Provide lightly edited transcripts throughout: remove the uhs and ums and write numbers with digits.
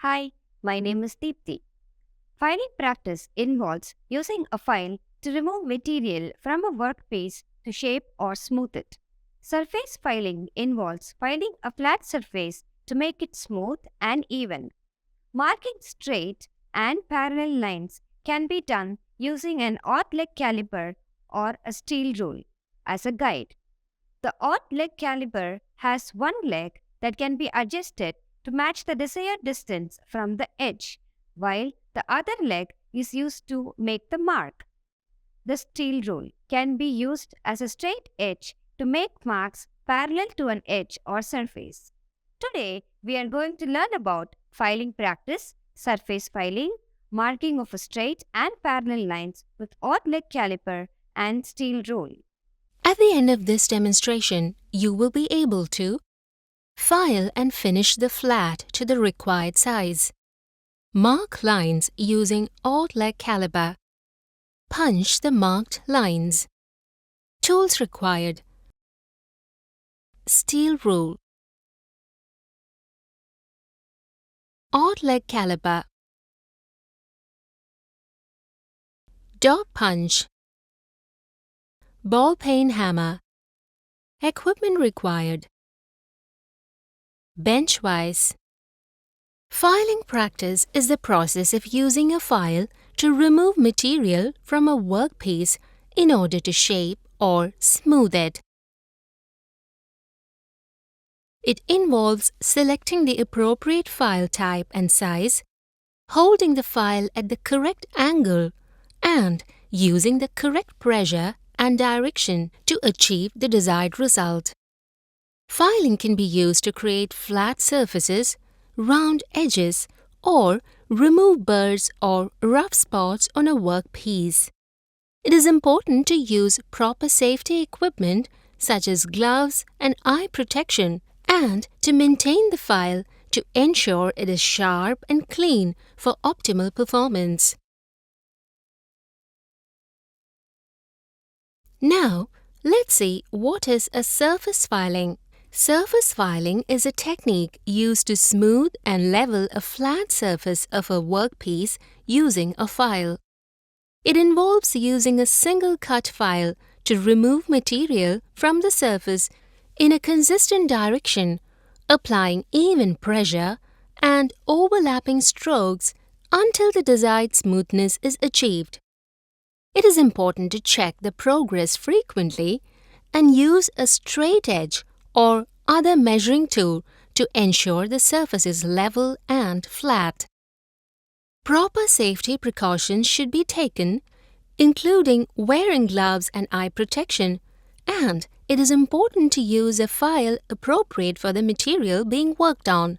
Hi, my name is Deepthi. Filing practice involves using a file to remove material from a workpiece to shape or smooth it. Surface filing involves filing a flat surface to make it smooth and even. Marking straight and parallel lines can be done using an odd leg caliper or a steel rule as a guide. The odd leg caliper has one leg that can be adjusted to match the desired distance from the edge, while the other leg is used to make the mark. The steel rule can be used as a straight edge to make marks parallel to an edge or surface. Today, we are going to learn about filing practice, surface filing, marking of straight and parallel lines with odd leg caliper and steel rule. At the end of this demonstration, you will be able to file and finish the flat to the required size, mark lines using odd leg caliper, punch the marked lines. Tools required: steel rule, odd leg caliper, dot punch, ball peen hammer. Equipment required: bench vise. Filing practice is the process of using a file to remove material from a workpiece in order to shape or smooth it. It involves selecting the appropriate file type and size, holding the file at the correct angle, and using the correct pressure and direction to achieve the desired result. Filing can be used to create flat surfaces, round edges, or remove burrs or rough spots on a workpiece. It is important to use proper safety equipment such as gloves and eye protection and to maintain the file to ensure it is sharp and clean for optimal performance. Now, let's see what is a surface filing. Surface filing is a technique used to smooth and level a flat surface of a workpiece using a file. It involves using a single cut file to remove material from the surface in a consistent direction, applying even pressure and overlapping strokes until the desired smoothness is achieved. It is important to check the progress frequently and use a straight edge or other measuring tool to ensure the surface is level and flat. Proper safety precautions should be taken, including wearing gloves and eye protection, and it is important to use a file appropriate for the material being worked on.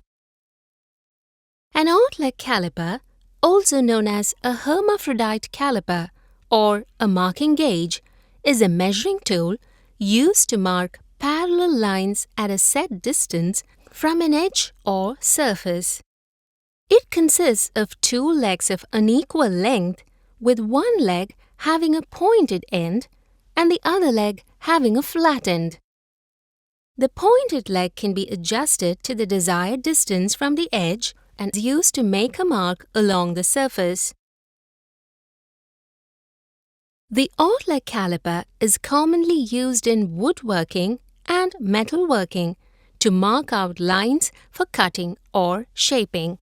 An odd leg caliper, also known as a hermaphrodite caliper or a marking gauge, is a measuring tool used to mark parallel lines at a set distance from an edge or surface. It consists of two legs of unequal length, with one leg having a pointed end and the other leg having a flat end. The pointed leg can be adjusted to the desired distance from the edge and is used to make a mark along the surface. The odd leg caliper is commonly used in woodworking and metalworking to mark out lines for cutting or shaping.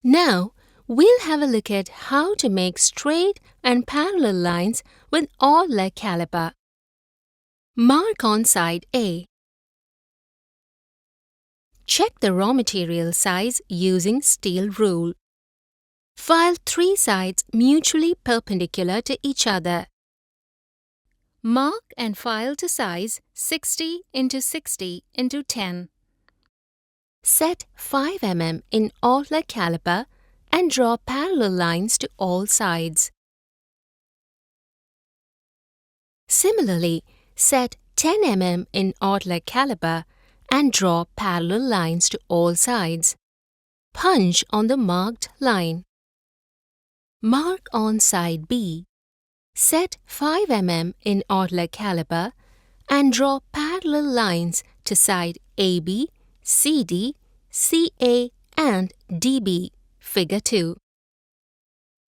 Now, we'll have a look at how to make straight and parallel lines with odd leg caliper. Mark on side A. Check the raw material size using steel rule. File three sides mutually perpendicular to each other. Mark and file to size 60 × 60 × 10. Set 5 mm in odd leg caliper and draw parallel lines to all sides. Similarly, set 10 mm in odd leg caliper and draw parallel lines to all sides. Punch on the marked line. Mark on side B. Set 5 mm in odd leg caliper and draw parallel lines to side AB, CD, CA and DB, Figure 2.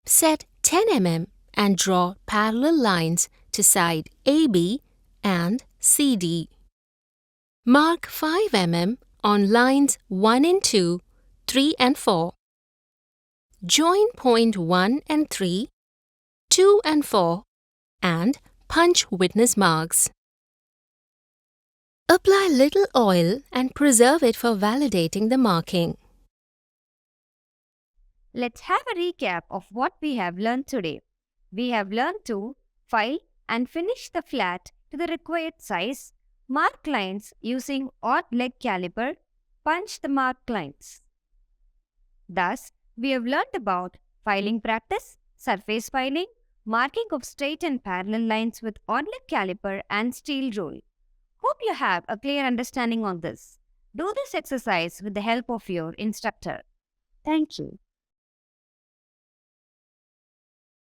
Set 10 mm and draw parallel lines to side AB and CD. Mark 5 mm on lines 1 and 2, 3 and 4. Join point 1 and 3, 2 and 4 and punch witness marks. Apply little oil and preserve it for validating the marking. Let's have a recap of what we have learned today. We have learned to file and finish the flat to the required size, mark lines using odd leg caliper, punch the marked lines. Thus, we have learned about filing practice, surface filing, marking of straight and parallel lines with odd leg caliper and steel rule. Hope you have a clear understanding on this. Do this exercise with the help of your instructor. Thank you.